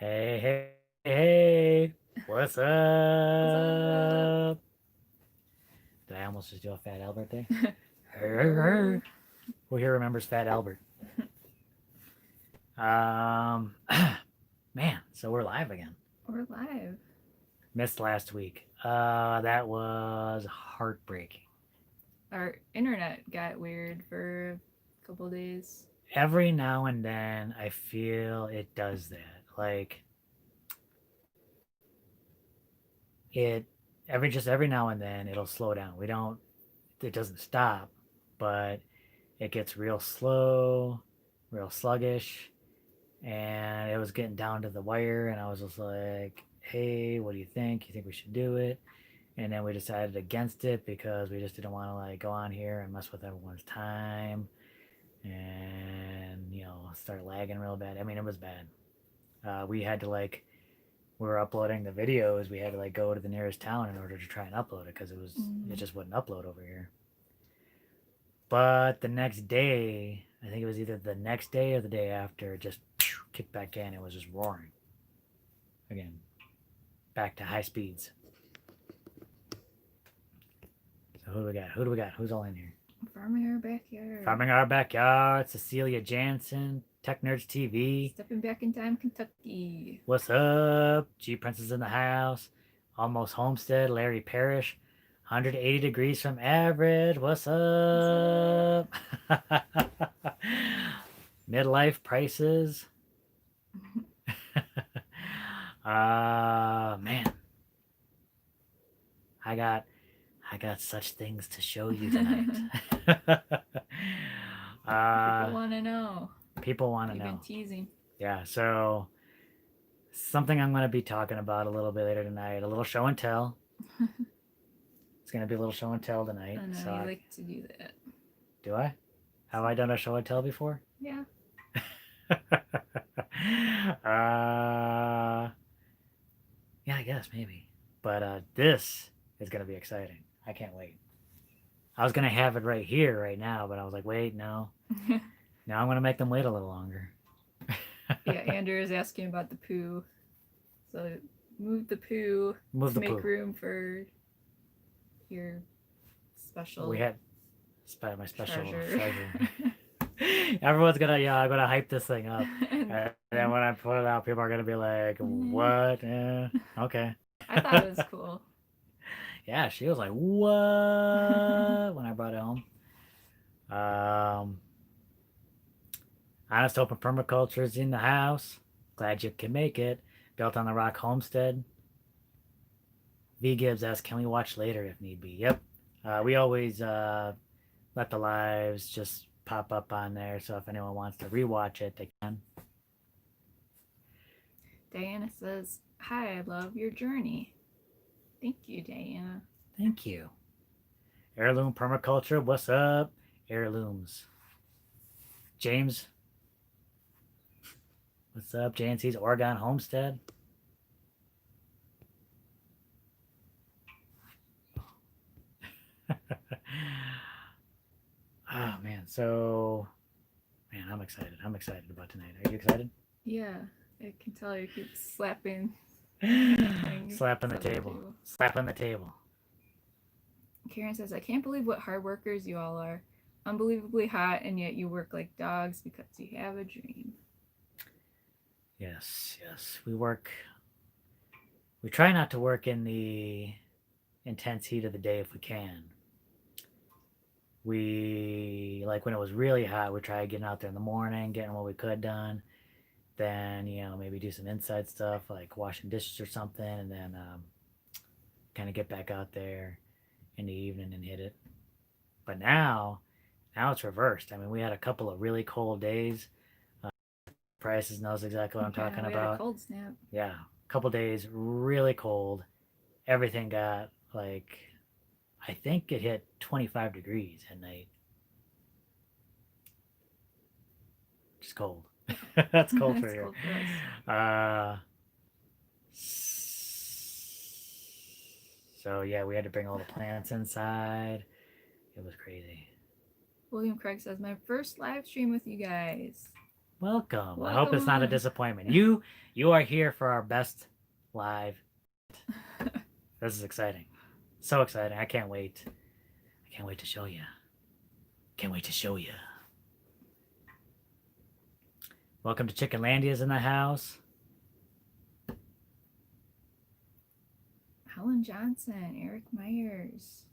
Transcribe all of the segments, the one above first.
Hey, hey, hey, what's What's up? up? Did I almost just do a Fat Albert thing? Who here remembers Fat Albert? Um, man, so we're live again. We're live. Missed last week. That was heartbreaking. Our internet got weird for a couple days. Every now and then, I feel it does that. Like it, every now and then, it'll slow down. It doesn't stop, but it gets real slow, real sluggish, and it was getting down to the wire, and I was just like, hey, what do you think? You think we should do it? And then we decided against it because we just didn't want to like go on here and mess with everyone's time and start lagging real bad. I mean, it was bad. We had to like we were uploading the videos, we had to like go to the nearest town in order to try and upload it because it Mm. just wouldn't upload over here. But the next day, I think it was either the next day or the day after, it just kicked back in. It was just roaring again, back to high speeds. So who do we got? Who do we got? Who's all in here? Farming our backyard. Farming Our Backyard, Cecilia Jansen, Tech Nerds TV. Stepping back in time, Kentucky. What's up? G Princess in the house. Almost Homestead, Larry Parrish. 180 degrees from average. What's What's up? up? Midlife prices. Man, I got I got such things to show you tonight. People uh, want to know. People want to We've been know. teasing. Yeah, so something I'm going to be talking about a little bit later tonight. A little show and tell. It's going to be a little show and tell tonight. I know you like to do that. Do I? Have I done a show and tell before? Yeah. Yeah, I guess maybe. But this is going to be exciting. I can't wait. I was going to have it right here, right now, but I was like, wait, no. Now I'm going to make them wait a little longer. Yeah, Andrew is asking about the poo. So move the poo Move to the make poo. room for your special We had my special treasure. treasure. Everyone's gonna, I'm gonna hype this thing up. And And then when I put it out, people are gonna be like, what? Okay. I thought it was cool. Yeah, she was like, what? When I brought it home. Um, Honest Open Permaculture is in the house. Glad you can make it. Built on the Rock Homestead. V Gibbs asks, can we watch later if need be? Yep. We always let the lives just pop up on there. So if anyone wants to rewatch it, they can. Diana says, "Hi, I love your journey." Thank you, Diana. Thank you. Heirloom Permaculture, what's up? Heirlooms. James, what's up? JNC's Oregon Homestead. Oh man, so man, I'm excited. I'm excited about tonight. Are you excited? Yeah, I can tell you keep slapping Slapping the table. Slapping the table. Karen says, "I can't believe what hard workers you all are. Unbelievably hot, and yet you work like dogs because you have a dream." Yes, yes. We try not to work in the intense heat of the day if we can. We, like when it was really hot, we tried getting out there in the morning, getting what we could done. Then, maybe do some inside stuff like washing dishes or something, and then kind of get back out there in the evening and hit it. But now it's reversed. I mean, we had a couple of really cold days. Prices knows exactly what I'm Yeah, talking we had a about. cold snap. Yeah, a couple days really cold. Everything got like, I think it hit 25 degrees at night. Just cold. That's cold for That's here. cold for us. Uh, so yeah, we had to bring all the plants inside. It was crazy. William Craig says, "My first live stream with you guys." Welcome. I hope it's not a Welcome. disappointment. You are here for our best live. This is exciting. So exciting. I can't wait. I can't wait to show you. Can't wait to show you. Welcome to Chickenlandia's in the house. Helen Johnson, Eric Myers.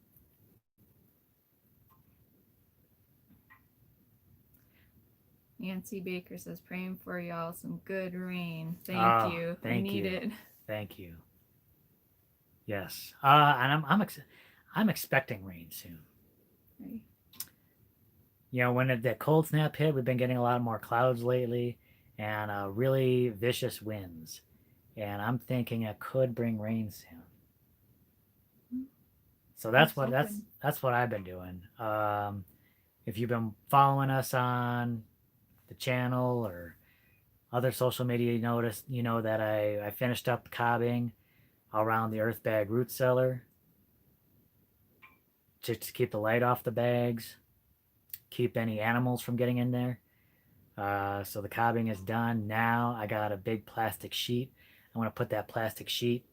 Nancy Baker says, praying for y'all some good rain. Thank you. Thank we need you. it. Thank you. Yes. And I'm expecting rain soon. Right. You know, when the cold snap hit, we've been getting a lot more clouds lately and really vicious winds. And I'm thinking it could bring rain soon. So that's what I've been doing. If you've been following us on the channel or other social media, you know that I finished up cobbing around the earth bag root cellar just to keep the light off the bags, keep any animals from getting in there. So the cobbing is done. Now I got a big plastic sheet. I want to put that plastic sheet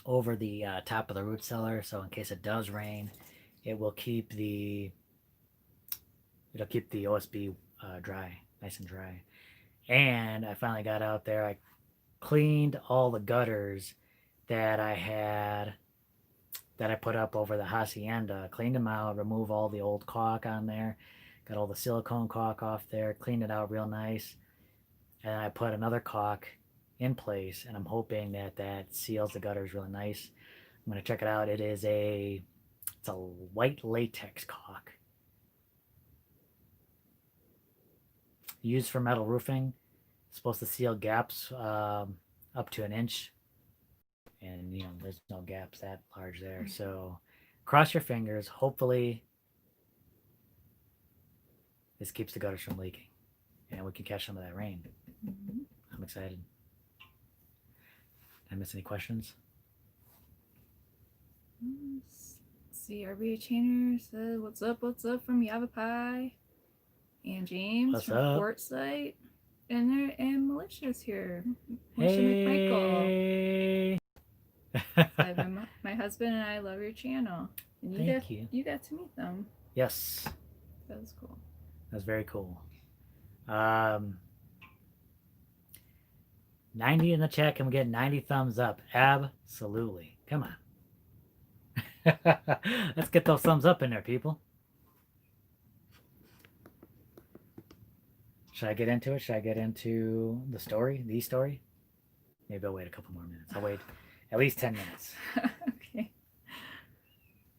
over the top of the root cellar, so in case it does rain, it'll keep the OSB dry, nice and dry. And I finally got out there. I cleaned all the gutters that I put up over the hacienda. Cleaned them out, removed all the old caulk on there, got all the silicone caulk off there, cleaned it out real nice, and I put another caulk in place, and I'm hoping that seals the gutters really nice. I'm gonna check it out. It's a white latex caulk used for metal roofing. It's supposed to seal gaps up to an inch, and there's no gaps that large there. So cross your fingers. Hopefully this keeps the gutters from leaking and we can catch some of that rain. Mm-hmm. I'm excited. Did I miss any questions? CRB Chainer said, what's up from Yavapai? And James What's from up? Quartzsite. And Militia's here. Militia Hey. McMichael. My husband and I love your channel. And you got to meet them. Yes. That was cool. That's very cool. 90 in the chat. Can we get 90 thumbs up? Absolutely. Come on. Let's get those thumbs up in there, people. Should I get into it? Should I get into the story? The story? Maybe I'll wait a couple more minutes. I'll wait at least 10 minutes. Okay.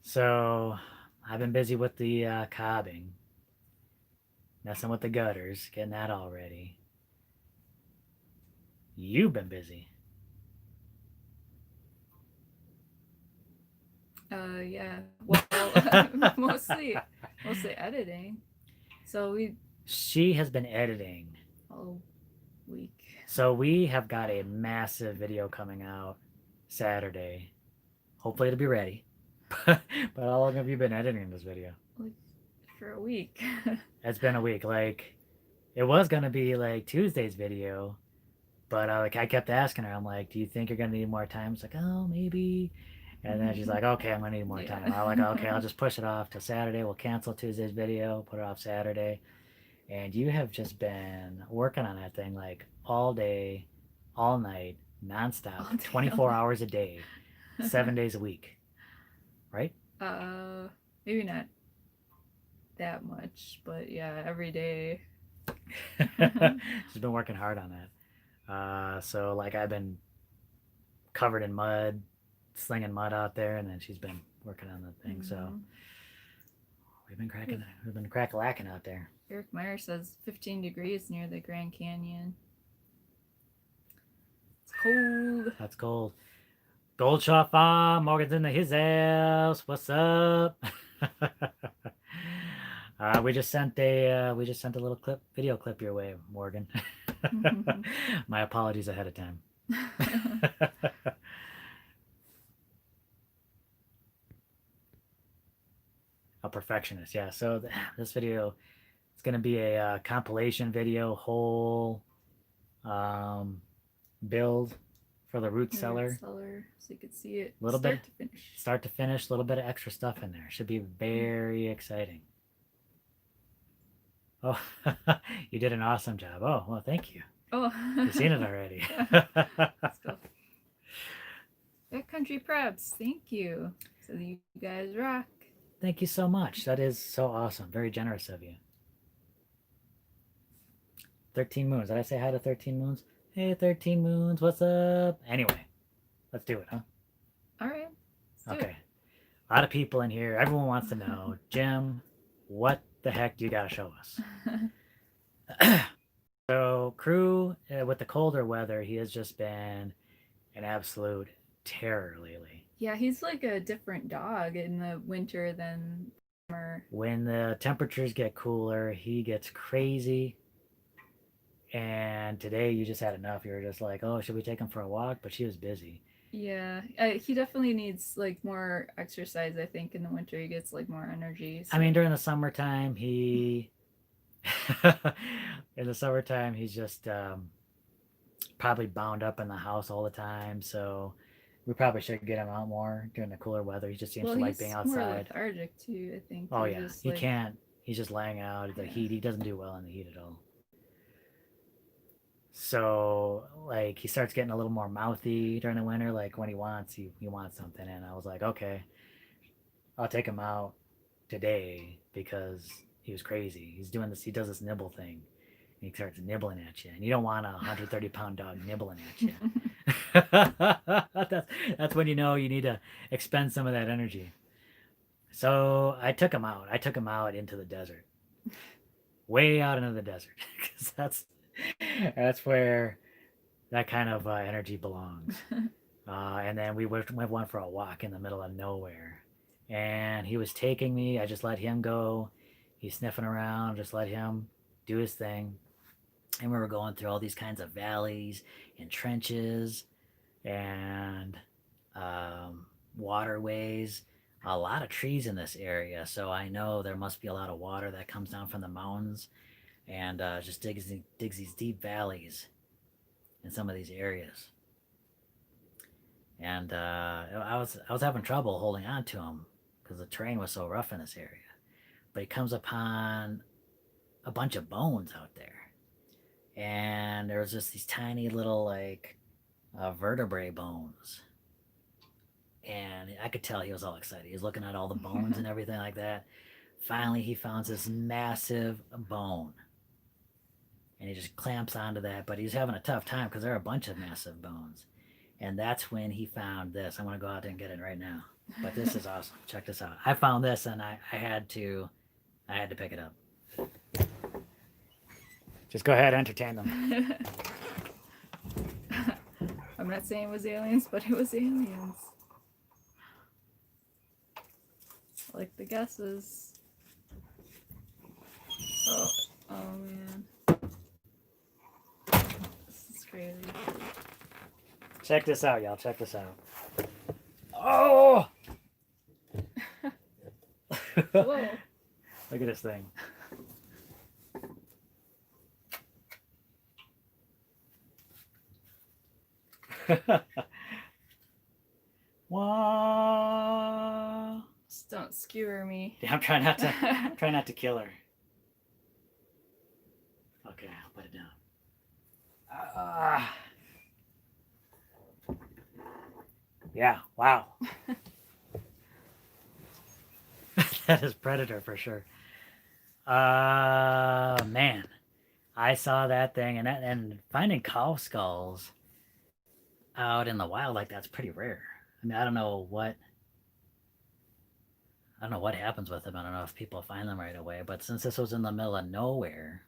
So I've been busy with the cobbing, messing with the gutters, getting that all ready. You've been busy. Yeah. Well, mostly editing. So She has been editing all week. So we have got a massive video coming out Saturday. Hopefully it'll be ready. But how long have you been editing this video? Like for a week. It's been a week. Like it was gonna be like Tuesday's video, but I kept asking her. I'm like, "Do you think you're gonna need more time?" She's like, "Oh, maybe." And then she's like, "Okay, I'm gonna need more time." I'm like, "Okay, I'll just push it off to Saturday. We'll cancel Tuesday's video, put it off Saturday." And you have just been working on that thing like all day, all night, nonstop, 24 hours a day, 7 days a week, right? Maybe not that much, but yeah, every day. She's been working hard on that. So like I've been covered in mud, slinging mud out there, and then she's been working on the thing. So we've been crack-a-lacking out there. Eric Meyer says 15 degrees near the Grand Canyon. It's cold. That's cold. Goldshot Farm, Morgan's in his house. What's up? We just sent a little video clip your way, Morgan. My apologies ahead of time. A perfectionist, yeah. So this video, It's going to be a compilation video, whole um, build for the root The root cellar. cellar, so you could see it A little bit, start to finish. start to finish, a little bit of extra stuff in there. Should be very exciting. Oh, you did an awesome job. Oh, well, thank you. Oh, You've seen it already. let's go. Backcountry Preps, thank you. So you guys rock. Thank you so much. That is so awesome. Very generous of you. 13 moons. Did I say hi to 13 moons? Hey, 13 moons. What's up? Anyway, let's do it, huh? All right. Okay. A lot of people in here. Everyone wants to know, Jim, what the heck do you got to show us? So, Crew, with the colder weather, he has just been an absolute terror lately. Yeah, he's like a different dog in the winter than summer. When the temperatures get cooler, he gets crazy. And today you just had enough. You were just like, oh, should we take him for a walk? But she was busy. Yeah, he definitely needs like more exercise. I think in the winter he gets like more energy. So. I mean, during the summertime, in the summertime, he's just probably bound up in the house all the time. So we probably should get him out more during the cooler weather. He just seems to like being outside. More lethargic too, I think. Oh yeah, he can't. He's just laying out. The heat. He doesn't do well in the heat at all. So like he starts getting a little more mouthy during the winter. Like when he wants something, and I was like, okay, I'll take him out today because he was crazy. He's doing this. He does this nibble thing. And he starts nibbling at you, and you don't want a 130-pound dog nibbling at you. that's when you know you need to expend some of that energy. So I took him out. I took him out into the desert, way out into the desert, because that's where that kind of energy belongs. And then we went for a walk in the middle of nowhere, and he was taking me. I just let him go. He's sniffing around. Just let him do his thing. And we were going through all these kinds of valleys and trenches and waterways. A lot of trees in this area, so I know there must be a lot of water that comes down from the mountains and just digs these deep valleys in some of these areas. And I was having trouble holding on to him because the terrain was so rough in this area. But he comes upon a bunch of bones out there, and there was just these tiny little like vertebrae bones, and I could tell he was all excited. He was looking at all the bones and everything like that. Finally, he found this massive bone, and he just clamps onto that, but he's having a tough time because there are a bunch of massive bones. And that's when he found this. I'm going to go out there and get it right now. But this is awesome. Check this out. I found this, and I had to pick it up. Just go ahead and entertain them. I'm not saying it was aliens, but it was aliens. I like the guesses. Oh man. This is crazy. Check this out, y'all. Check this out. Oh! Whoa. Look at this thing. Wow. Just don't skewer me. Yeah, I'm trying not to kill her. Okay, I'll put it down. Yeah, wow. That is Predator for sure. Man, I saw that thing, and finding cow skulls out in the wild like that's pretty rare. I mean, I don't know what happens with them. I don't know if people find them right away. But since this was in the middle of nowhere,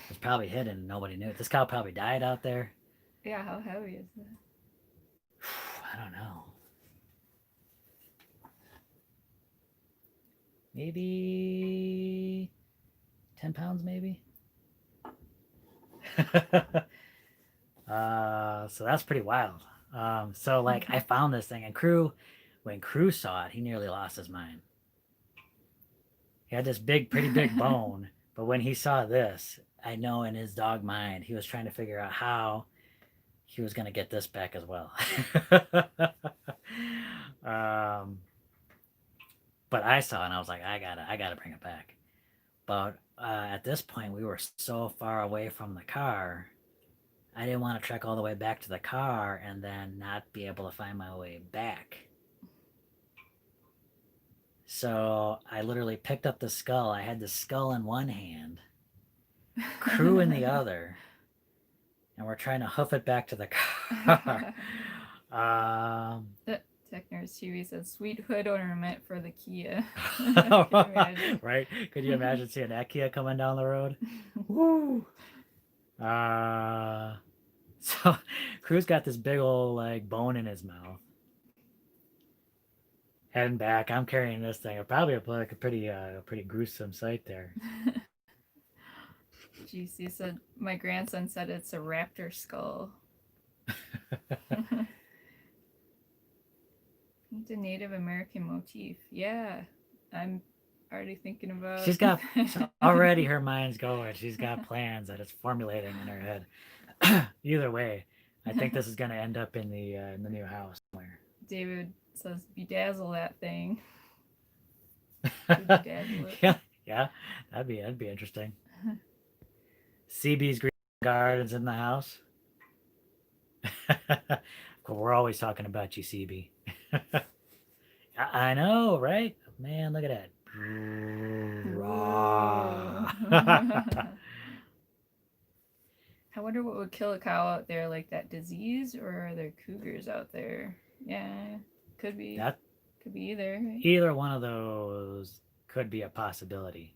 it's probably hidden and nobody knew it. This cow probably died out there. Yeah, how heavy is that? I don't know. Maybe 10 pounds, maybe. So that's pretty wild. So like I found this thing, and when Crew saw it, he nearly lost his mind. He had this pretty big bone, But when he saw this, I know in his dog mind, he was trying to figure out how he was going to get this back as well. um, but I saw it and I was like, I gotta bring it back. But at this point, we were so far away from the car, I didn't want to trek all the way back to the car and then not be able to find my way back. So I literally picked up the skull. I had the skull in one hand, Crew in the other, and we're trying to hoof it back to the car. Tech Nurse TV says, sweet hood ornament for the Kia. Right? Could you imagine seeing that Kia coming down the road? Woo! So Crew's got this big old like bone in his mouth. Heading back, I'm carrying this thing. It probably like a pretty gruesome sight there. GC said, my grandson said it's a raptor skull. Paint a Native American motif. Yeah, I'm already thinking about. She's got already her mind's going. She's got plans that it's formulating in her head. Either way, I think this is going to end up in the new house somewhere. David says, bedazzle that thing. Bedazzle it. Yeah, that'd be interesting. CB's Green Gardens in the house. We're always talking about you, CB. I know, right? Man, look at that. I wonder what would kill a cow out there, like that disease, or are there cougars out there? Yeah, could be. That could be either. Right? Either one of those could be a possibility.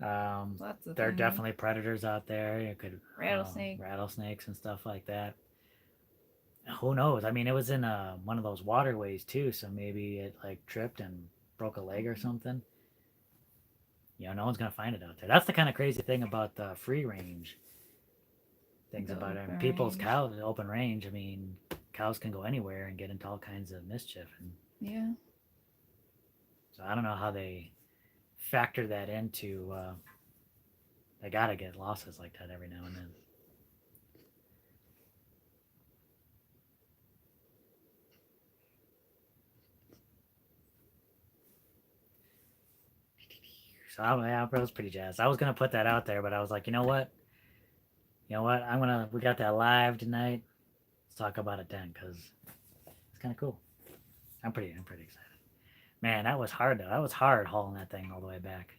Lots of there are things. definitely predators out there. You could rattlesnakes and stuff like that. Who knows? I mean, it was in one of those waterways too, so maybe it like tripped and broke a leg or something. You know, no one's gonna find it out there. That's the kind of crazy thing about the free range things about it. People's cows, open range. I mean, cows can go anywhere and get into all kinds of mischief. And yeah. So I don't know how they factor that into. They gotta get losses like that every now and then. So I was pretty jazzed. I was gonna put that out there, but I was like, you know what? We got that live tonight. Let's talk about it then, because it's kind of cool. I'm pretty excited. Man, that was hard though. That was hard hauling that thing all the way back.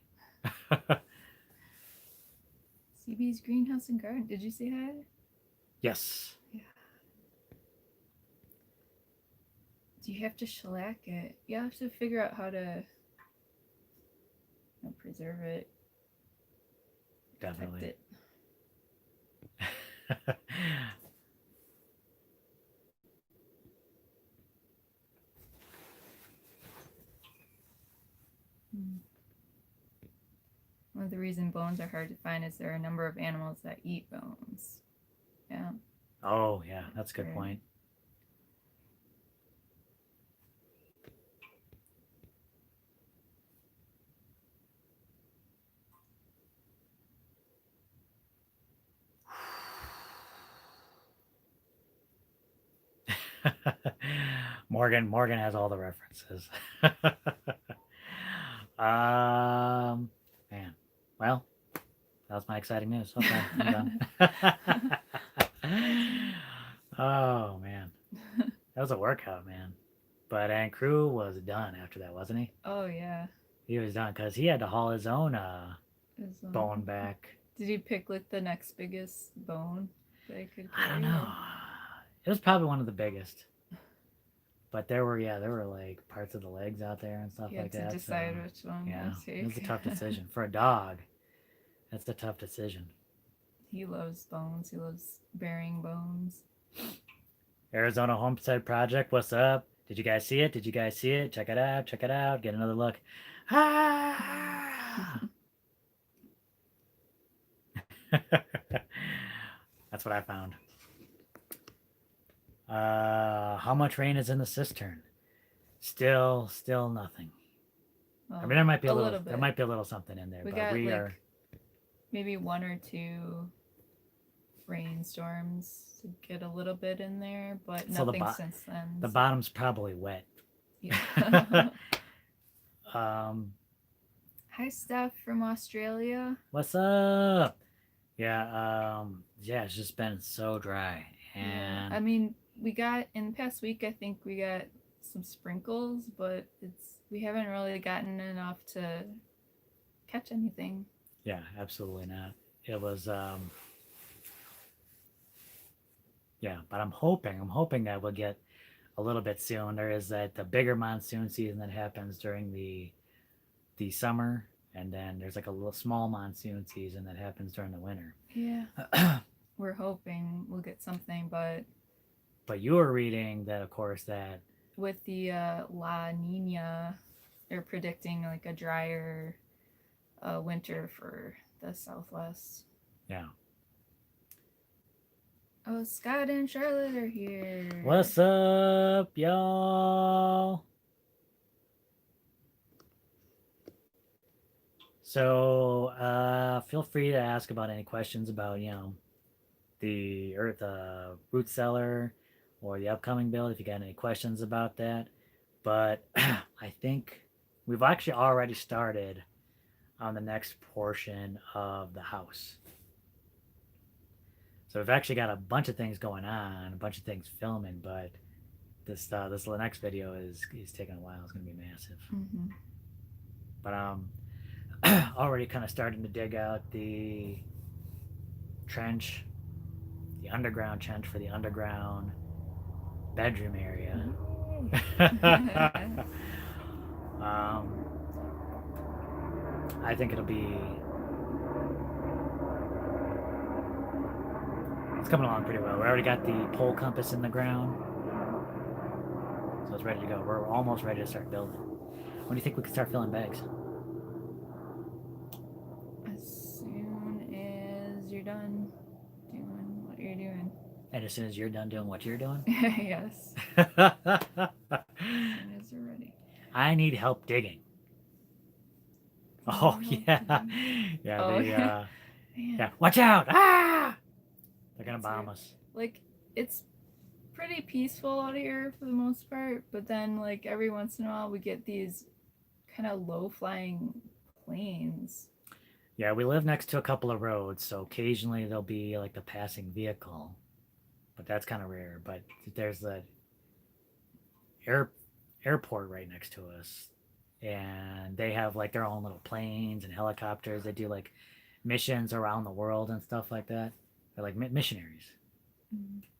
CB's Greenhouse and Garden. Did you say hi? Yes. Yeah. Do you have to shellac it? You have to figure out how to preserve it. Definitely. It. One of the reasons bones are hard to find is there are a number of animals that eat bones. Yeah. Oh, yeah, that's a good point. Morgan has all the references. Man, well, that was my exciting news. Okay, I'm done. Oh man, that was a workout, man. But Crew was done after that, wasn't he? Oh yeah, he was done because he had to haul his own bone back. Did he pick like the next biggest bone that he could carry? I don't know. It was probably one of the biggest. But there were like parts of the legs out there and stuff like that. You had to decide which one. Yeah, it was a tough decision for a dog. That's a tough decision. He loves bones. He loves burying bones. Arizona Homestead Project. What's up? Did you guys see it? Check it out. Get another look. Ah! That's what I found. How much rain is in the cistern? Still nothing. I mean, there might be a little. There might be a little something in there, but we are. maybe 1 or 2 rainstorms to get a little bit in there, but So nothing since then. the bottom's probably wet. Yeah. um, Hi, Steph from Australia. what's up? Yeah, it's just been so dry. Yeah, And I mean, we got in the past week. I think we got some sprinkles, but we haven't really gotten enough to catch anything. yeah, absolutely not. It was yeah, but I'm hoping that we'll get a little bit soon. There is that the bigger monsoon season that happens during the summer, and then there's like a little small monsoon season that happens during the winter. Yeah, we're hoping we'll get something, but you were reading that, of course, that with the La Nina, they're predicting like a drier winter for the Southwest. yeah. Oh, Scott and Charlotte are here. What's up, y'all? So feel free to ask about any questions about the Earth root cellar or the upcoming build if you got any questions about that. But I think we've actually already started on the next portion of the house. So we've actually got a bunch of things going on, a bunch of things filming, but this next video is taking a while. It's going to be massive. Mm-hmm. But already kind of starting to dig out the trench, the underground trench for the underground bedroom area. I think it'll be. It's coming along pretty well. We already got the pole compass in the ground, so it's ready to go. We're almost ready to start building. When do you think we can start filling bags? As soon as you're done doing what you're doing. And as soon as you're done doing what you're doing? Yes. As soon as you're ready. I need help digging. Oh, yeah. Yeah, oh, yeah. Watch out! Ah! They're going to bomb us. Like, it's pretty peaceful out here for the most part, but then, like, every once in a while we get these kind of low-flying planes. Yeah, we live next to a couple of roads, so occasionally there'll be, like, a passing vehicle. But that's kind of rare. But there's the airport right next to us, and they have like their own little planes and helicopters. They do like missions around the world and stuff like that. They're like missionaries,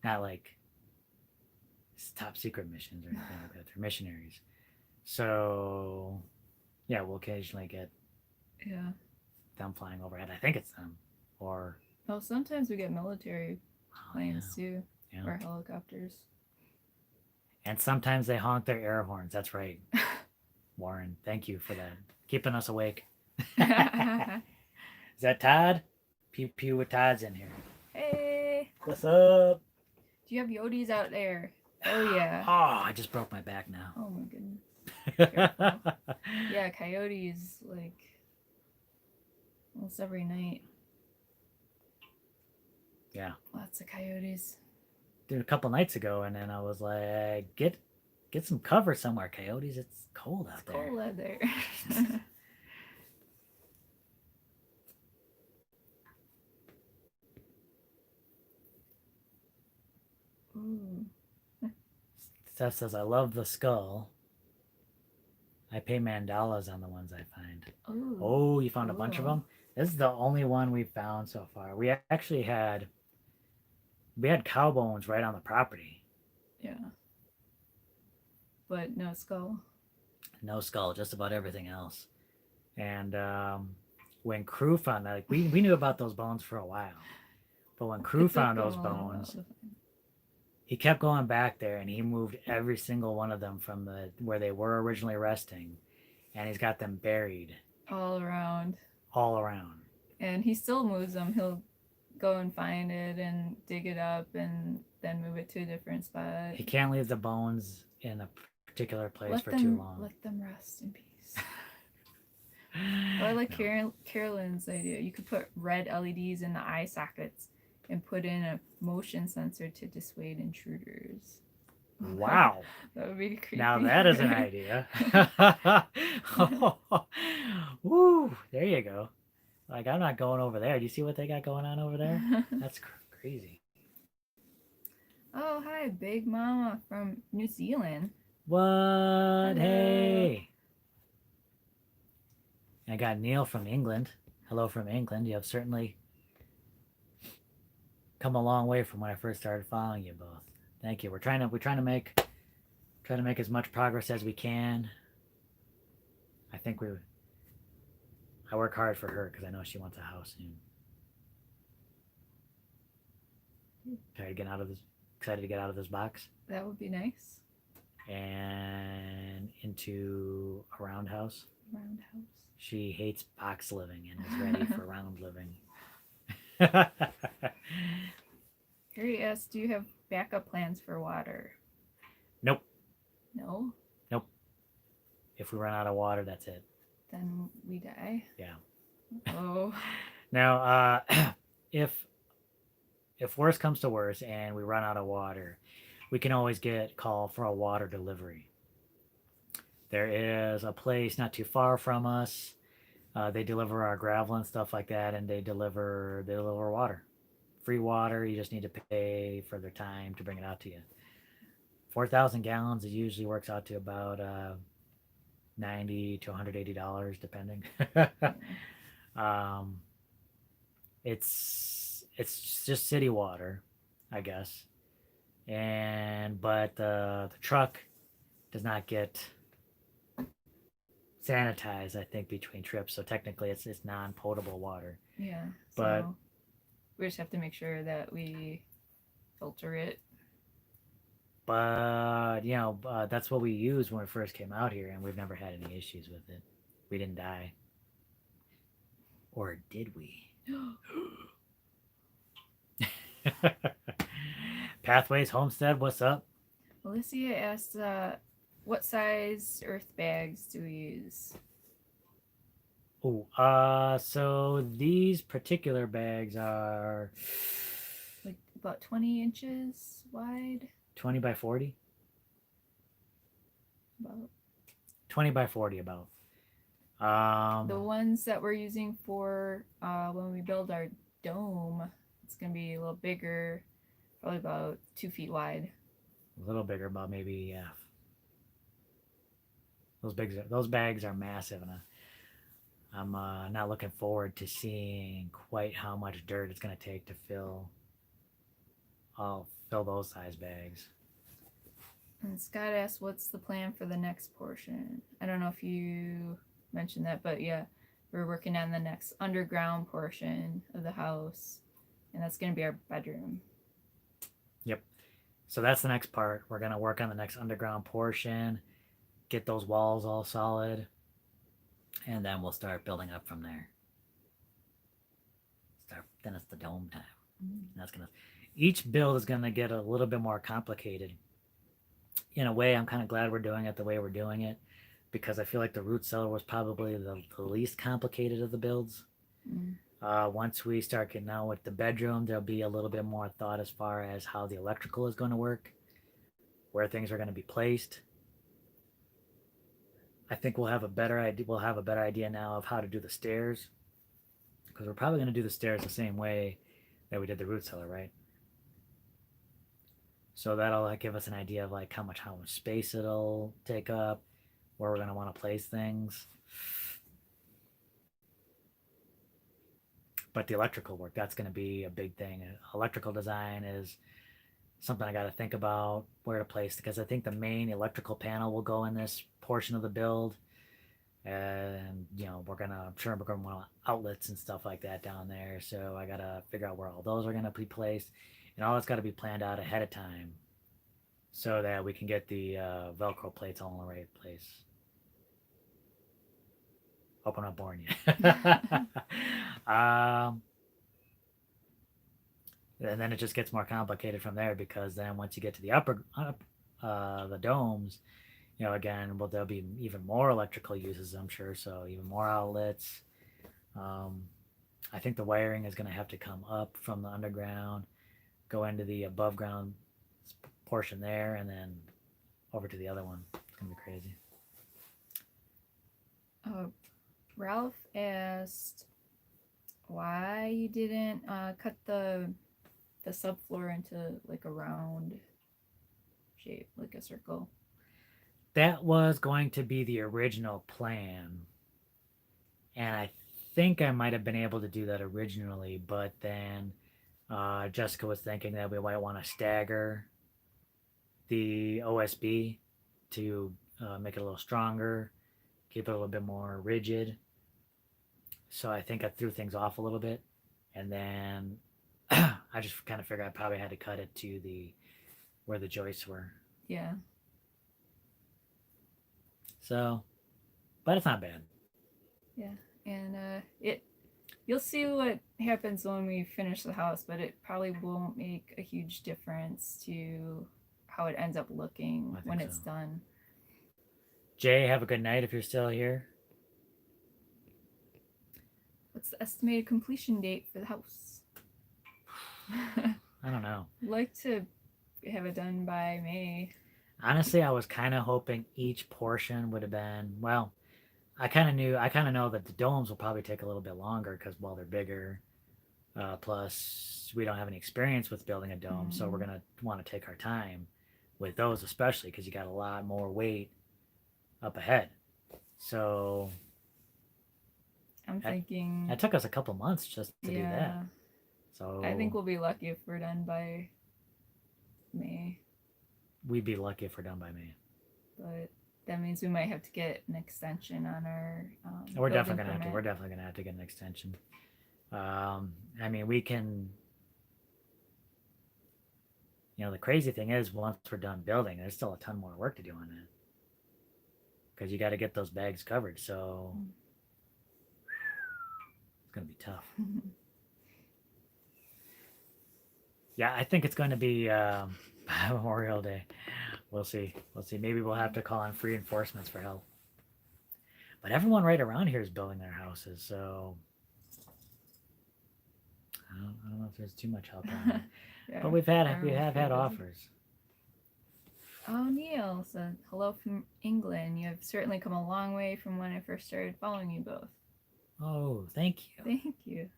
not like top secret missions or anything like that. They're missionaries. So yeah, we'll occasionally get them flying overhead. I think it's them, or sometimes we get military planes too, or helicopters. And sometimes they honk their air horns. That's right. Warren, thank you for that. Keeping us awake. Is that Todd? Pew pew with Todd's in here. Hey. What's up? Do you have Yodis out there? Oh, yeah. Oh, I just broke my back now. Oh, my goodness. Yeah, coyotes, like, almost every night. Yeah. Lots of coyotes. Dude, a couple nights ago, and then I was like, get some cover somewhere, coyotes. It's cold out there. It's cold out there. Ooh. Steph says, I love the skull. I pay mandalas on the ones I find. Ooh. Oh, you found a bunch of them? This is the only one we've found so far. We actually had cow bones right on the property. Yeah. But no skull. No skull, just about everything else. And when crew found that, like, we knew about those bones for a while. But when crew found those bones, he kept going back there, and he moved every single one of them from where they were originally resting, and he's got them buried all around. And he still moves them. He'll go and find it and dig it up and then move it to a different spot. He can't leave the bones in a particular place for too long. Let them rest in peace. Oh, I like No. Carolyn's idea. You could put red LEDs in the eye sockets and put in a motion sensor to dissuade intruders. Wow. That would be Now creepy. that is an idea. Woo, there you go. Like, I'm not going over there. Do you see what they got going on over there? That's crazy. Oh, hi, Big Mama from New Zealand. What? Hello. Hey. I got Neil from England. Hello from England. You have certainly come a long way from when I first started following you both. Thank you. Try to make as much progress as we can. I think I work hard for her because I know she wants a house soon. Excited to get out of this box That would be nice. and into a roundhouse. Roundhouse. She hates box living and is ready for round living. Harry asks, do you have backup plans for water? Nope. No? Nope. If we run out of water, that's it. Then we die? Yeah. Oh. Now, if worse comes to worse and we run out of water, we can always get call for a water delivery. There is a place not too far from us. They deliver our gravel and stuff like that, and they deliver water, free water. You just need to pay for their time to bring it out to you. 4,000 gallons. It usually works out to about $90 to $180, depending. It's just city water, I guess, but the truck does not get sanitized, I think, between trips. So technically, it's non-potable water. Yeah. But so we just have to make sure that we filter it. But that's what we used when we first came out here, and we've never had any issues with it. We didn't die, or did we? Pathways Homestead, what's up? Alicia asked, what size earth bags do we use? Oh, so these particular bags are like about 20 inches wide. 20 by 40? About 20 by 40 about. The ones that we're using for when we build our dome, it's going to be a little bigger, probably about 2 feet wide. A little bigger, about maybe, yeah. Those bags are massive, and I'm not looking forward to seeing quite how much dirt it's going to take to fill those size bags. And Scott asked, what's the plan for the next portion? I don't know if you mentioned that, but yeah, we're working on the next underground portion of the house, and that's going to be our bedroom. Yep. So that's the next part. We're going to work on the next underground portion, get those walls all solid, and then we'll start building up from there. Then it's the dome time. Mm-hmm. Each build is gonna get a little bit more complicated. In a way, I'm kind of glad we're doing it the way we're doing it, because I feel like the root cellar was probably the least complicated of the builds. Once we start getting out with the bedroom, there'll be a little bit more thought as far as how the electrical is going to work, where things are going to be placed. I think we'll have a better idea now of how to do the stairs, because we're probably going to do the stairs the same way that we did the root cellar, right? So that'll give us an idea of like how much space it'll take up, where we're going to want to place things. But the electrical work, that's going to be a big thing. Electrical design is something I got to think about where to place, because I think the main electrical panel will go in this portion of the build, and I'm sure we're gonna want outlets and stuff like that down there. So I gotta figure out where all those are gonna be placed, and all that's got to be planned out ahead of time, so that we can get the Velcro plates all in the right place. Hope I'm not boring you. And then it just gets more complicated from there, because then once you get to the the domes, again, well, there'll be even more electrical uses, I'm sure. So even more outlets. Um, I think the wiring is going to have to come up from the underground, go into the above ground portion there, and then over to the other one. It's going to be crazy. Uh, Ralph asked why you didn't cut the subfloor into like a round shape, like a circle. That was going to be the original plan, and I think I might have been able to do that originally, but then Jessica was thinking that we might want to stagger the OSB to make it a little stronger, keep it a little bit more rigid. So I think I threw things off a little bit, and then I just kind of figured I probably had to cut it to the where the joists were. Yeah. So, but it's not bad. Yeah. And it you'll see what happens when we finish the house, but it probably won't make a huge difference to how it ends up looking when So. it's done. Jay, have a good night if you're still here. What's the estimated completion date for the house? I don't know. I'd like to have it done by May. Honestly, I was kind of hoping each portion would have been, well, I kind of know that the domes will probably take a little bit longer because, well, they're bigger. Plus, we don't have any experience with building a dome, so we're going to want to take our time with those, especially because you got a lot more weight up ahead. So I'm thinking that took us a couple months just to do that. So I think we'll be lucky if we're done by May. We'd be lucky if we're done by May. But that means we might have to get an extension on our. We're definitely gonna have to. We're definitely gonna have to get an extension. I mean, we can. The crazy thing is, once we're done building, there's still a ton more work to do on that. Because you got to get those bags covered, so it's gonna be tough. Yeah, I think it's going to be Memorial Day. We'll see. Maybe we'll have to call on free enforcements for help. But everyone right around here is building their houses, so I don't know if there's too much help on it. Yeah, but we have had offers. Oh, Neil said, hello from England. You have certainly come a long way from when I first started following you both. Oh, thank you. Thank you.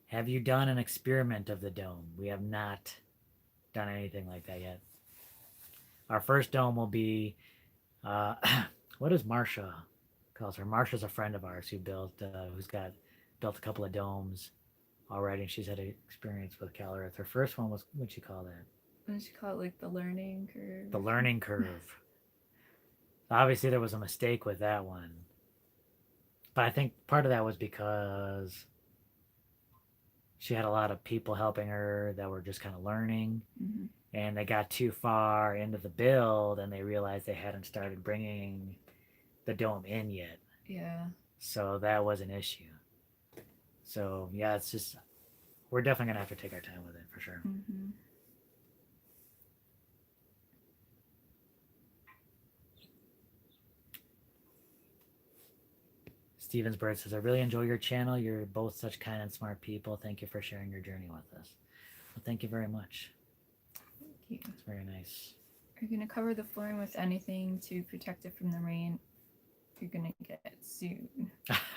Have you done an experiment of the dome? We have not done anything like that yet. Our first dome will be, what is Marsha calls her? Marsha's a friend of ours who's built a couple of domes already, and she's had experience with CalEarth. Her first one was, what'd she call that? What did she call it? Like the learning curve? The learning curve. Obviously, there was a mistake with that one. But I think part of that was because she had a lot of people helping her that were just kind of learning. Mm-hmm. And they got too far into the build and they realized they hadn't started bringing the dome in yet. Yeah. So that was an issue. So, yeah, it's just, we're definitely going to have to take our time with it for sure. Mm-hmm. Stevensburg says, I really enjoy your channel. You're both such kind and smart people. Thank you for sharing your journey with us. Well, thank you very much. Thank you. It's very nice. Are you going to cover the flooring with anything to protect it from the rain? You're going to get sued.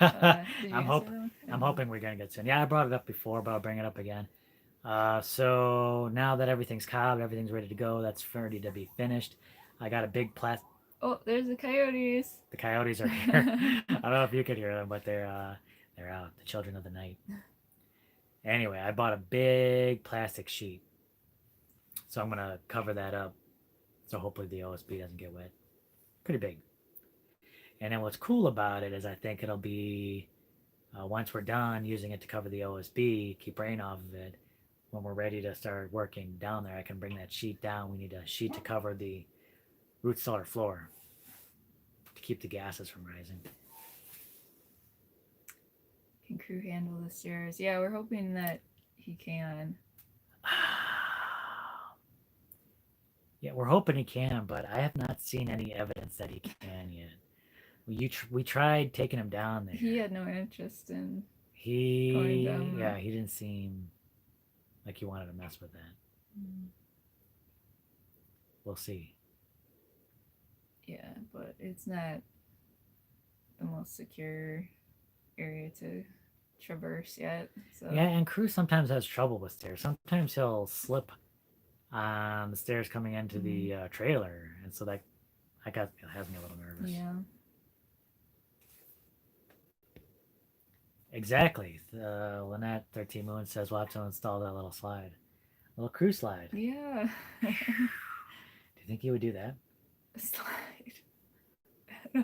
I'm hoping we're going to get sued. Yeah, I brought it up before, but I'll bring it up again. So now that everything's cobbed, everything's ready to go, that's ready to be finished. I got a big plastic. Oh, there's the coyotes. The coyotes are here. I don't know if you could hear them, but they're out. The children of the night. Anyway, I bought a big plastic sheet, so I'm gonna cover that up. So hopefully the OSB doesn't get wet. Pretty big. And then what's cool about it is I think it'll be once we're done using it to cover the OSB, keep rain off of it. When we're ready to start working down there, I can bring that sheet down. We need a sheet to cover the root cellar floor to keep the gases from rising. Can crew handle the stairs? Yeah, we're hoping that he can. Yeah, we're hoping he can, but I have not seen any evidence that he can yet. We tried taking him down He there. had no interest in going Yeah, down. he didn't seem like he wanted to mess with that. Mm. We'll see. Yeah, but it's not the most secure area to traverse yet. So Yeah, and Cruz sometimes has trouble with stairs. Sometimes he'll slip on the stairs coming into mm, the trailer, and so that has me a little nervous. yeah, Exactly. Lynette 13 Moon says we'll have to install that little slide, little Cruz slide. yeah. Do you think he would do that? Slide.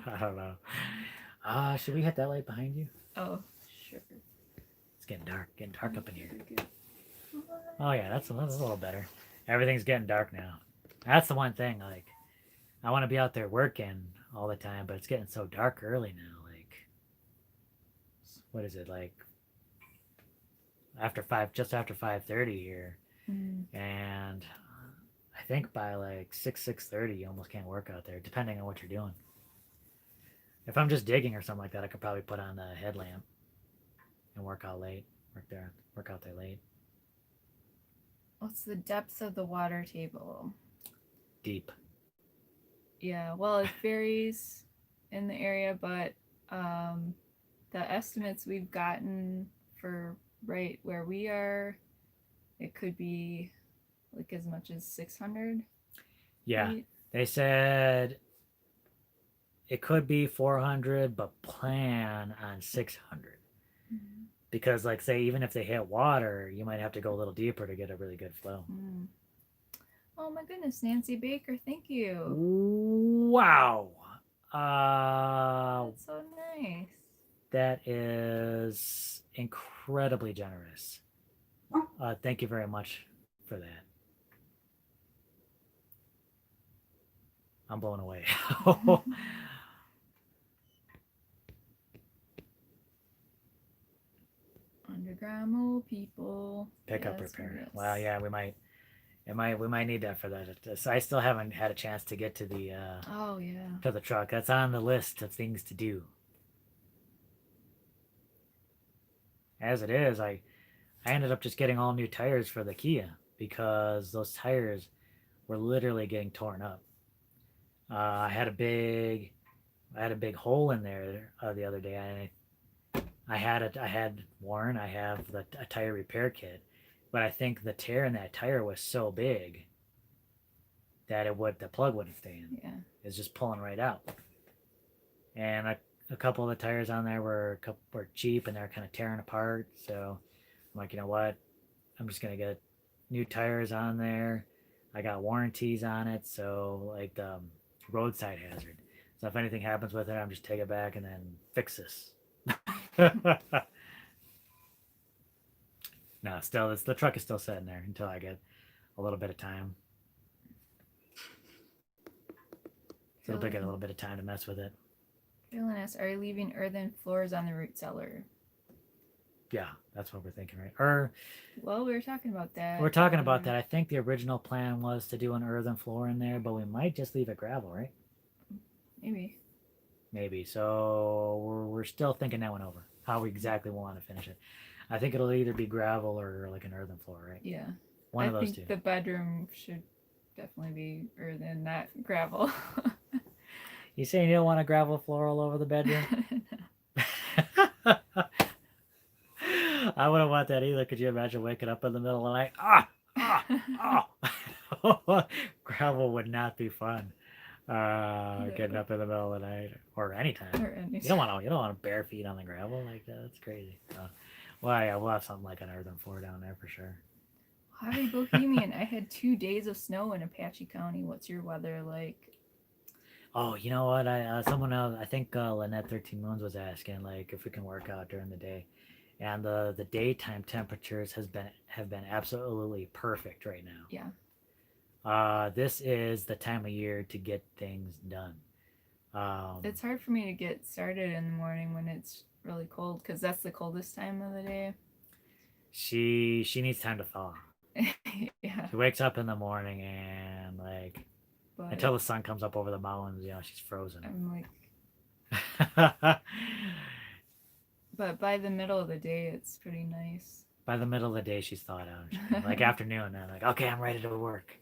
I don't know. Should we hit that light behind you? Oh, sure. It's getting dark up in here. Good. Oh yeah, that's a little better. Everything's getting dark now. That's the one thing. Like, I want to be out there working all the time, but it's getting so dark early now. Like, what is it like after five? Just after 5:30 here, Mm. and I think by like 6:30, you almost can't work out there, depending on what you're doing. If I'm just digging or something like that, I could probably put on the headlamp and work out late. Work out there late. What's the depth of the water table? Deep. Yeah, well, it varies in the area, but um, the estimates we've gotten for right where we are, it could be like as much as 600 Yeah, feet. they said it could be 400, but plan on 600. Mm. Because, like, say, even if they hit water, you might have to go a little deeper to get a really good flow. Mm. Oh my goodness, Nancy Baker, thank you. Wow. Uh, That's so nice. that is incredibly generous. Thank you very much for that. I'm blown away. Underground mole people. Pickup Yes, repair. Well, yes. yeah, we might need that for that. I still haven't had a chance to get Oh yeah. to the truck. That's on the list of things to do. As it is, I ended up just getting all new tires for the Kia because those tires were literally getting torn up. I had a big hole in there the other day. I had Warren. I have a tire repair kit, but I think the tear in that tire was so big that the plug wouldn't stay in. Yeah. It's just pulling right out. And a couple of the tires on there were cheap and they're kind of tearing apart. So I'm like, you know what? I'm just gonna get new tires on there. I got warranties on it, so like the roadside hazard. So if anything happens with it, I'm just take it back and then fix this. No, still, the truck is still sitting there until I get a little bit of time. So it'll take a little bit of time to mess with it. Carolyn asks, are you leaving earthen floors on the root cellar? Yeah, that's what we're thinking, right? Or Well, we were talking about that. we're talking about that. I think the original plan was to do an earthen floor in there, but we might just leave it gravel, right? Maybe. Maybe. So we're still thinking that one over. How we exactly want to finish it. I think it'll either be gravel or like an earthen floor, right? Yeah. One of those two. I think the bedroom should definitely be earthen, not gravel. You saying you don't want a gravel floor all over the bedroom? I wouldn't want that either. Could you imagine waking up in the middle of the night? Gravel would not be fun. Getting up in the middle of the night or anytime. Or anytime. You don't want bare feet on the gravel like that. That's crazy. Well, yeah, we'll have something like an earthen floor down there for sure. Javi Bohemian, I had 2 days of snow in Apache County. What's your weather like? Oh, you know what? Someone else, I think Lynette 13 Moons was asking like if we can work out during the day, and the daytime temperatures have been absolutely perfect right now. Yeah. This is the time of year to get things done. It's hard for me to get started in the morning when it's really cold because that's the coldest time of the day. She needs time to thaw. Yeah. She wakes up in the morning and like But until the sun comes up over the mountains, she's frozen. I'm like, but by the middle of the day, it's pretty nice. By the middle of the day, she's thawed out. Like afternoon, I'm like, okay, I'm ready to work.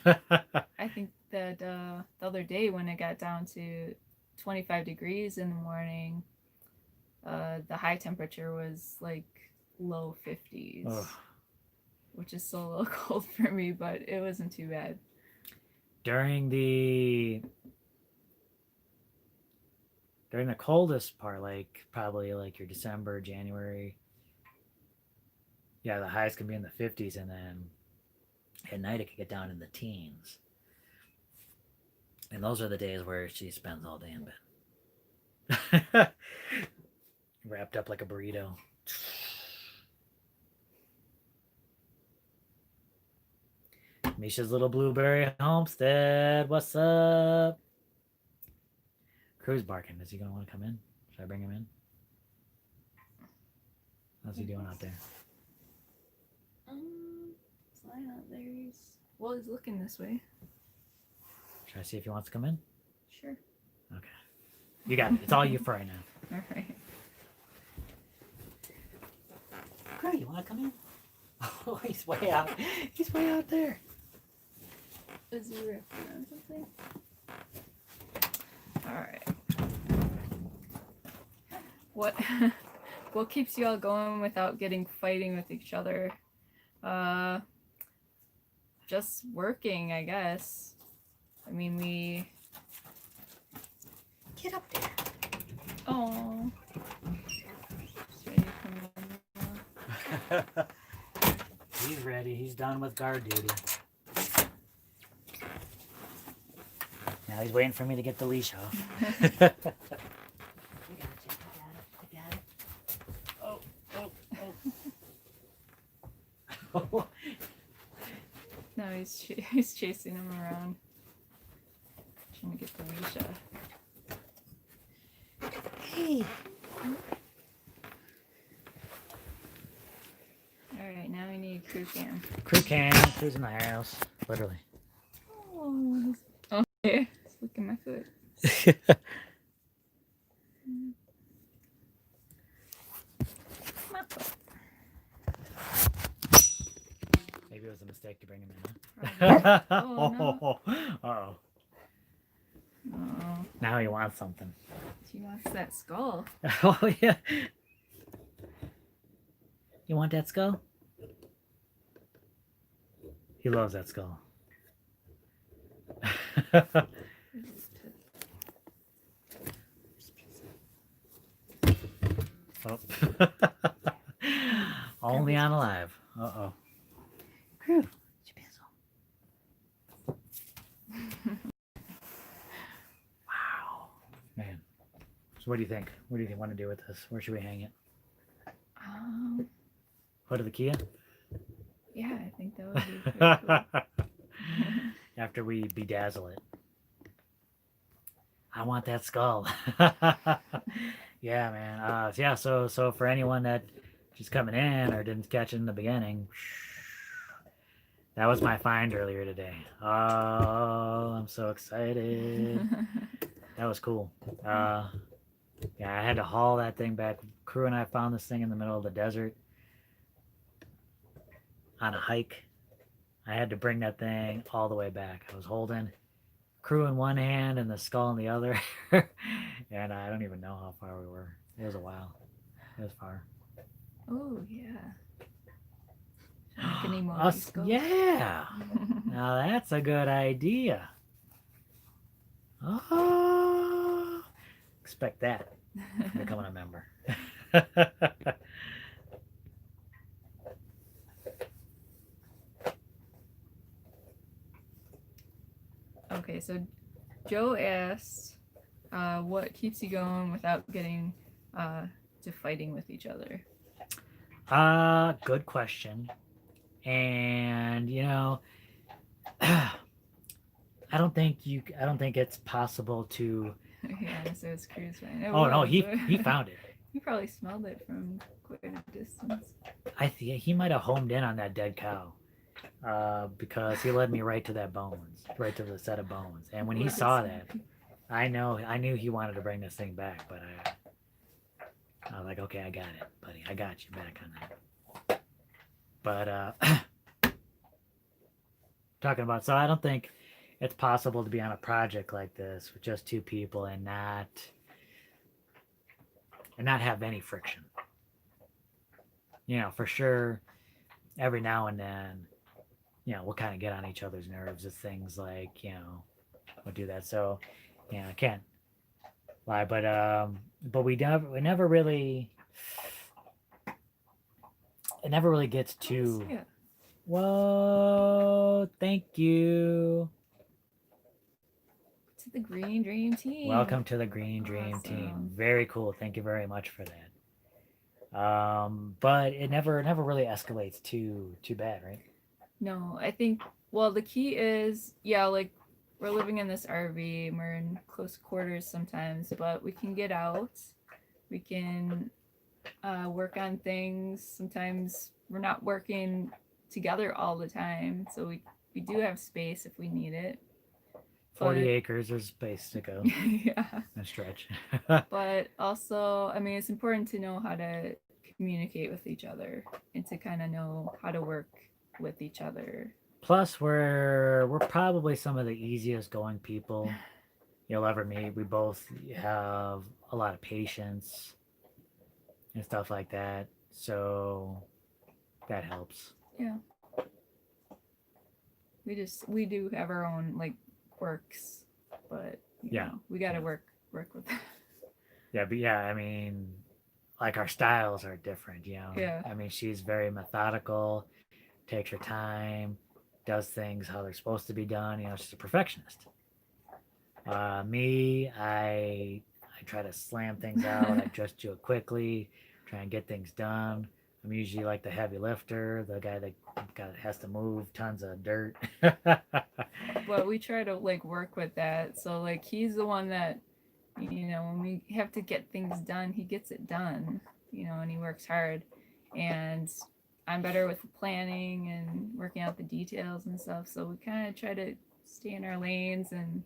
I think that the other day when it got down to 25 degrees in the morning, the high temperature was like low 50s, Ugh. which is still a little cold for me, but it wasn't too bad. During the coldest part, like probably like your December, January, yeah, the highs can be in the 50s, and then at night it can get down in the teens. And those are the days where she spends all day in bed. Wrapped up like a burrito. Misha's little blueberry homestead. What's up? Crew's barking. Is he going to want to come in? Should I bring him in? How's he doing out there? Flying out there. He's looking this way. Should I see if he wants to come in? Sure. Okay. You got it. It's all you for right now. All right. Crew, you want to come in? Oh, he's way out. He's way out there. Is he ripping on something? All right. What keeps you all going without getting fighting with each other? Just working, I guess. I mean, we Get up there. oh. Just ready for my He's ready. He's done with guard duty. Now he's waiting for me to get the leash off. I got you. I got it. Oh, oh, oh. No, he's chasing him around, trying to get the leash off. Hey. All right, now we need crew cam. Crew cam. Crew's in the house. Literally. Oh, okay. Look at my foot. My foot. Maybe it was a mistake to bring him in, Probably. huh? Oh, no. Uh-oh. Oh, Now he wants something. he wants that skull. Oh, yeah. You want that skull? He loves that skull. Oh. Only on alive. Uh-oh. Crew, it's your pencil. Wow. Man. So what do you think? What do you want to do with this? Where should we hang it? Hood of the Kia? Yeah, I think that would be pretty cool. After we bedazzle it. I want that skull. Yeah, man. Yeah, so for anyone that just coming in or didn't catch it in the beginning, that was my find earlier today. Oh, I'm so excited. That was cool. Yeah, I had to haul that thing back. Crew and I found this thing in the middle of the desert on a hike. I had to bring that thing all the way back. I was holding Crew in one hand and the skull in the other. And I don't even know how far we were. It was a while. It was far. Oh, yeah. Like an emoji skull. Yeah. Now that's a good idea. Oh, expect that from becoming a member. Okay, so Joe asked, what keeps you going without getting to fighting with each other? Good question. And I don't think it's possible to. Yeah, so it's Crew's fine. Oh no, he found it. He probably smelled it from quite a distance. I think he might have homed in on that dead cow, because he led me right to that bones, right to the set of bones. And when he What saw is that, I knew he wanted to bring this thing back, but I was like, okay, I got it, buddy. I got you back on that. But talking about, so I don't think it's possible to be on a project like this with just two people and not have any friction. You know, for sure, every now and then, you know, we'll kind of get on each other's nerves with things like, you know, we'll do that. So, you know, I can't lie, but we never really, it never really gets too. Yeah. Whoa! Thank you. To the Green Dream Team. Welcome to the Green Dream Team. Very cool. Thank you very much for that. But it never really escalates too bad, right? No, I think, well, the key is, yeah, like we're living in this RV and we're in close quarters sometimes, but we can get out. We can work on things. Sometimes we're not working together all the time, so we do have space if we need it. 40 acres, there's space to go. Yeah. And stretch. But also, I mean, it's important to know how to communicate with each other and to kind of know how to work with each other. Plus, we're probably some of the easiest going people you'll ever meet. We both have a lot of patience and stuff like that, so that helps. Yeah. We do have our own like quirks, but you know, we got to work with that. Yeah, but yeah, I mean, like our styles are different, you know. Yeah. I mean, she's very methodical, takes her time, does things how they're supposed to be done. You know, she's a perfectionist. Me, I try to slam things out. I just do it quickly, try and get things done. I'm usually like the heavy lifter, the guy that has to move tons of dirt. But we try to like work with that. So like he's the one that, you know, when we have to get things done, he gets it done, you know, and he works hard. And I'm better with the planning and working out the details and stuff. So we kind of try to stay in our lanes and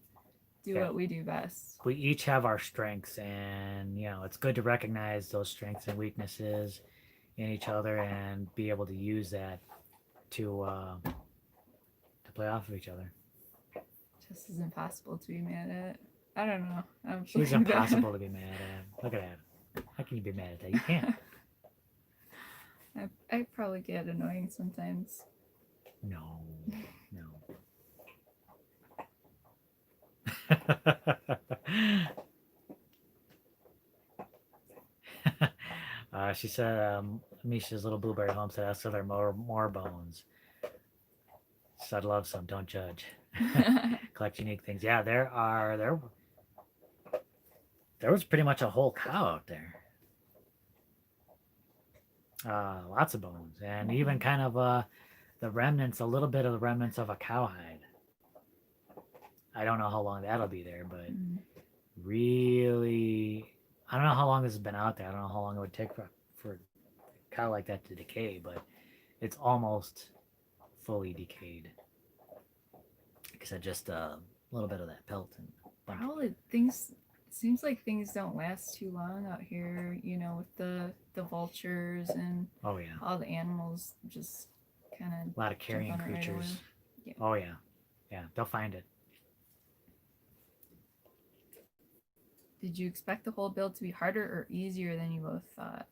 do what we do best. We each have our strengths, and you know, it's good to recognize those strengths and weaknesses in each other and be able to use that to play off of each other. Just is impossible to be mad at. I don't know. She's impossible to be mad at. Look at that. How can you be mad at that? You can't. I probably get annoying sometimes. No. She said, Misha's little blueberry home said, ask if there are more bones. She said, love some, don't judge. Collect unique things. Yeah, there was pretty much a whole cow out there. Lots of bones, and even kind of a little bit of the remnants of a cowhide. I don't know how long that'll be there, but really, I don't know how long this has been out there. I don't know how long it would take for a cow like that to decay, but it's almost fully decayed. Because just a little bit of that pelt and probably things. It seems like things don't last too long out here, you know, with the vultures and all the animals just kind of a lot of carrion creatures. Right yeah. Oh yeah, they'll find it. Did you expect the whole build to be harder or easier than you both thought?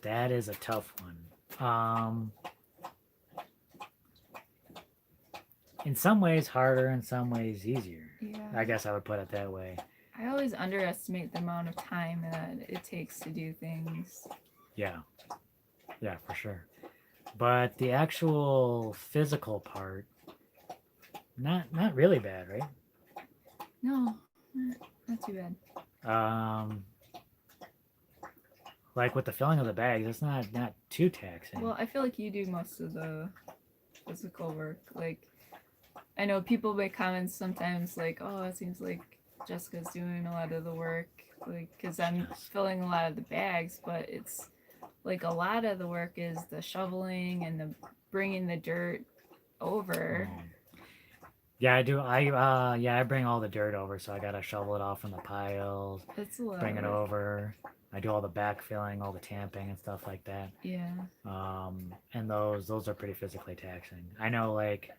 That is a tough one. In some ways harder, in some ways easier. Yeah. I guess I would put it that way. I always underestimate the amount of time that it takes to do things. Yeah, for sure. But the actual physical part, not really bad, right? No, not too bad. Like with the filling of the bags, it's not too taxing. Well, I feel like you do most of the physical work. Like, I know people make comments sometimes like, oh, it seems like Jessica's doing a lot of the work, like because I'm filling a lot of the bags, but it's like a lot of the work is the shoveling and the bringing the dirt over. Yeah, I do. I bring all the dirt over, so I gotta shovel it off from the piles, It's a lot bring of it work. over. I do all the backfilling, all the tamping and stuff like that. Yeah. And those are pretty physically taxing. I know, like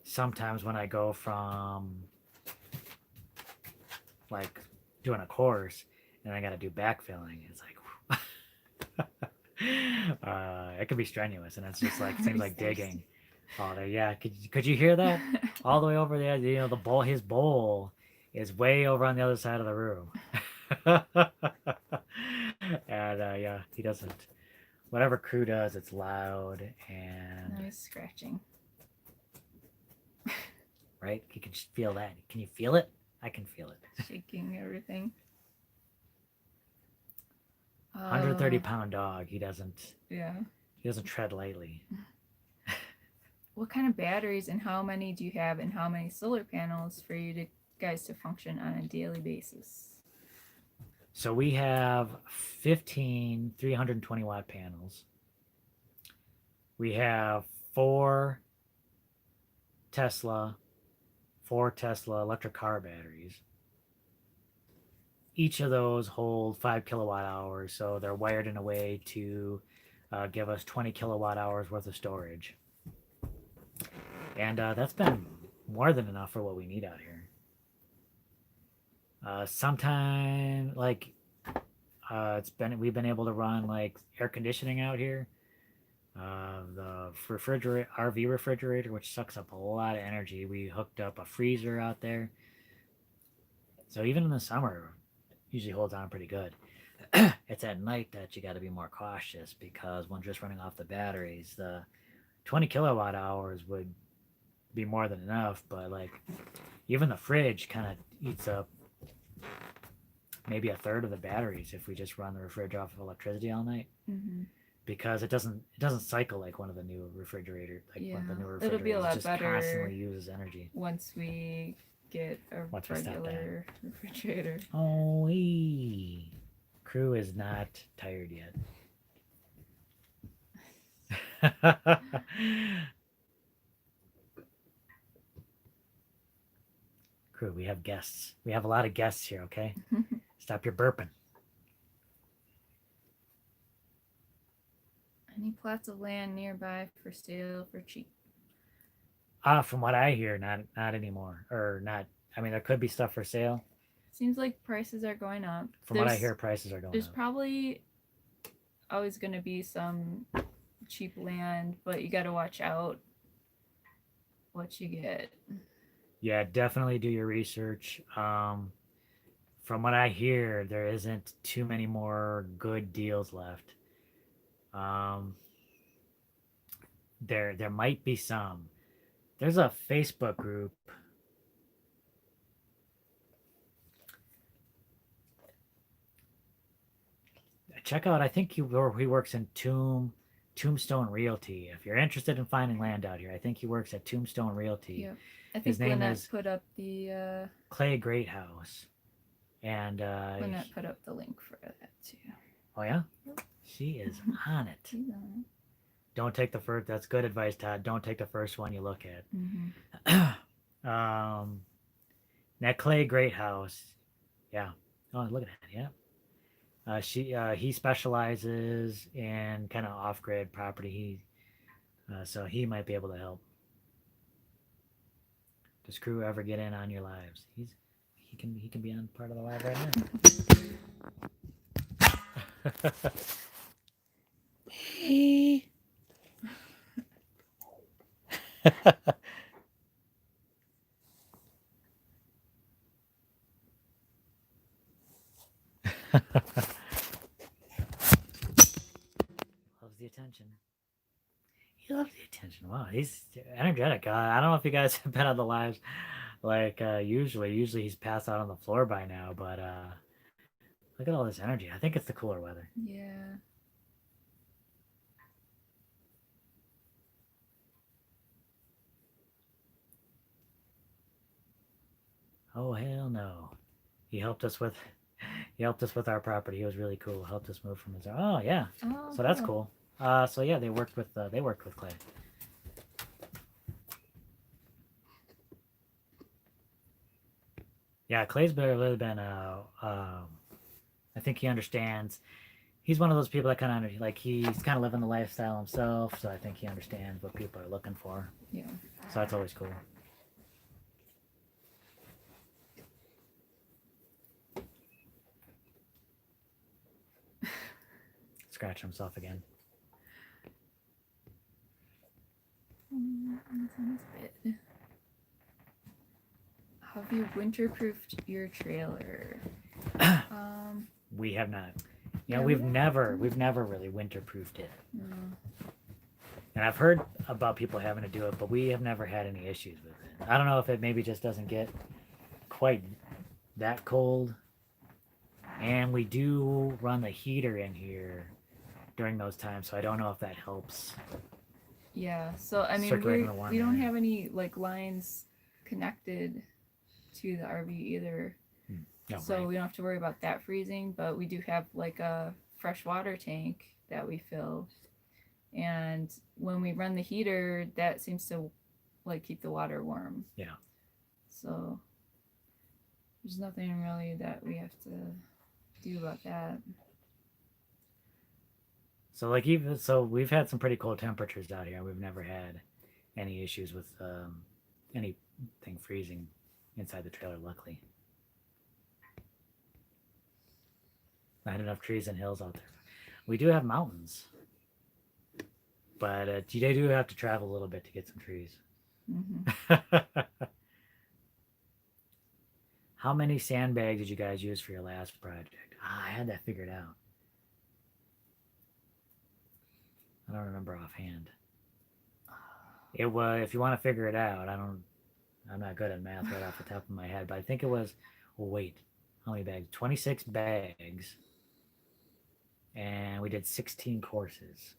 sometimes when I go from like doing a course and I gotta do backfilling, it's like it can be strenuous, and it's just like things like digging. Oh, there, yeah. Could you hear that? All the way over there, you know, his bowl is way over on the other side of the room. And yeah, he doesn't. Whatever crew does, it's loud and Nice scratching. right. You can just feel that. Can you feel it? I can feel it. Shaking everything. 130-pound dog. Yeah. He doesn't tread lightly. What kind of batteries and how many do you have, and how many solar panels for you guys to function on a daily basis? So we have 15 320-watt panels. We have four Tesla electric car batteries. Each of those hold 5 kilowatt hours, so they're wired in a way to give us 20 kilowatt hours worth of storage. And that's been more than enough for what we need out here. Sometime like we've been able to run like air conditioning out here. The RV refrigerator, which sucks up a lot of energy. We hooked up a freezer out there, so even in the summer, usually holds on pretty good. It's at night that you got to be more cautious, because when just running off the batteries, the 20 kilowatt hours would be more than enough, but like even the fridge kind of eats up maybe a third of the batteries if we just run the refrigerator off of electricity all night. Mm-hmm. Because it doesn't cycle like one of the new refrigerators. Like Yeah. one of the new It'll be a refrigerators lot just better constantly uses energy. once we get a Once we stop regular refrigerator. Oh, crew is not tired yet. Crew, we have guests. We have a lot of guests here, okay? Stop your burping. Any plots of land nearby for sale for cheap? From what I hear, not anymore. Or not. I mean, there could be stuff for sale. Seems like prices are going up. From what I hear, prices are going There's up. probably always going to be some cheap land, but you got to watch out what you get. Yeah, definitely do your research. From what I hear, there isn't too many more good deals left. There might be some. There's a Facebook group. Check out. I think he works in Tombstone Realty. If you're interested in finding land out here, I think he works at Tombstone Realty. Yeah, I think His name Lynette is put up the Clay Greathouse, and Lynette put up the link for that too. Oh yeah, she is on it. She's on Don't take the first. That's good advice, Todd. Don't take the first one you look at. Mm-hmm. That Clay Greathouse. Yeah. Oh, look at that. Yeah. He specializes in kind of off-grid property. So he might be able to help. Does crew ever get in on your lives? He can be on part of the live right now. Hey. Loves the attention. He loves the attention. Wow, he's energetic. I don't know if you guys have been on the lives like usually. Usually he's passed out on the floor by now, but look at all this energy. I think it's the cooler weather. Yeah. Oh hell no. He helped us with He helped us with our property. He was really cool. Helped us move from his. Oh yeah, Oh, so that's cool. cool. So yeah, they worked with Clay. Yeah, Clay's really been. I think he understands. He's one of those people that kind of like he's kind of living the lifestyle himself. So I think he understands what people are looking for. Yeah. So that's always cool. Scratching himself again. Sounds good. Have you winterproofed your trailer? We have not. Yeah, We've never really winterproofed it. No. And I've heard about people having to do it, but we have never had any issues with it. I don't know if it maybe just doesn't get quite that cold. And we do run the heater in here during those times, so I don't know if that helps. Yeah, so I mean, Circulating the warm we don't air. have any like lines connected to the RV either, No, so right. we don't have to worry about that freezing. But we do have like a fresh water tank that we fill, and when we run the heater, that seems to like keep the water warm. Yeah. So there's nothing really that we have to do about that. So like even so, we've had some pretty cold temperatures out here. We've never had any issues with anything freezing inside the trailer. Luckily, not enough trees and hills out there. We do have mountains, but they do have to travel a little bit to get some trees. Mm-hmm. How many sandbags did you guys use for your last project? I had that figured out. I don't remember offhand. It was, if you want to figure it out, I'm not good at math right off the top of my head, but I think it was, well, wait, how many bags? 26 bags. And we did 16 courses.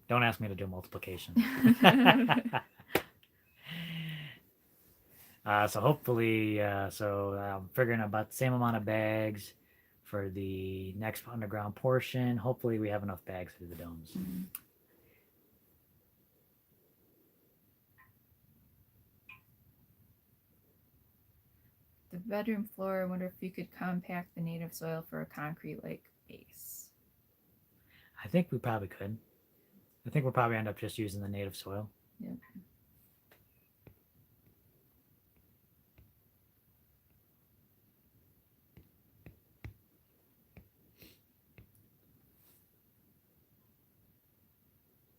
Don't ask me to do multiplication. So hopefully, I'm figuring about the same amount of bags for the next underground portion. Hopefully we have enough bags for the domes. Mm-hmm. The bedroom floor, I wonder if you could compact the native soil for a concrete like base. I think we probably could. I think we'll probably end up just using the native soil. Yep.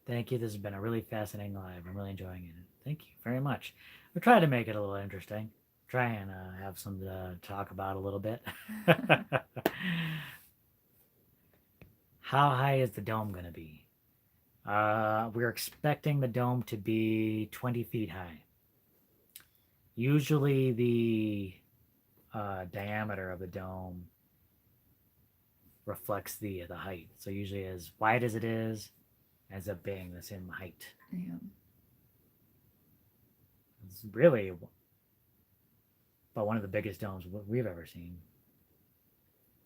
Thank you. This has been a really fascinating live. I'm really enjoying it. Thank you very much. We tried to make it a little interesting. Try and have something to talk about a little bit. How high is the dome going to be? We're expecting the dome to be 20 feet high. Usually the diameter of the dome reflects the height. So usually as wide as it is, ends up being the same height. Yeah. It's really about one of the biggest domes we've ever seen.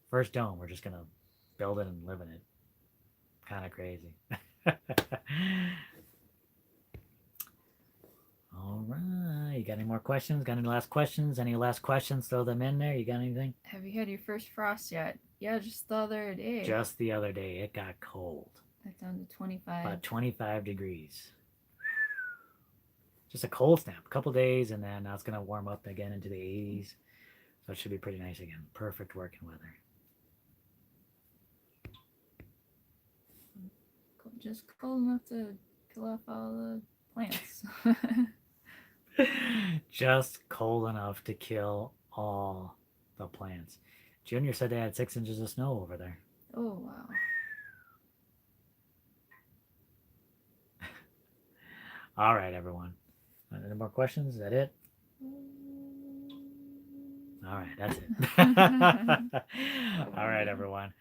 First dome, we're just going to build it and live in it. Kind of crazy. All right. You got any more questions? Got any last questions? Any last questions? Throw them in there. You got anything? Have you had your first frost yet? Yeah, just the other day. Just the other day, it got cold. Got down to 25. About 25 degrees. Just a cold snap. A couple days, and then now it's going to warm up again into the 80s. So it should be pretty nice again. Perfect working weather. Just cold enough to kill off all the plants. Just cold enough to kill all the plants. Junior said they had 6 inches of snow over there. Oh, wow. All right, everyone. Any more questions? Is that it? All right, that's it. All right, everyone.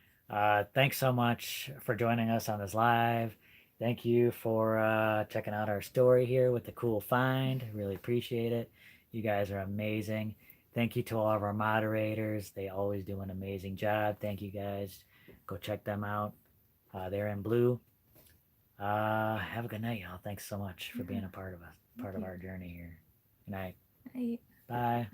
Thanks so much for joining us on this live. Thank you for checking out our story here with the cool find. Really appreciate it. You guys are amazing. Thank you to all of our moderators. They always do an amazing job. Thank you guys. Go check them out. They're in blue. Have a good night, y'all. Thanks so much for being a part of us, part of our journey here. Good night. I Bye.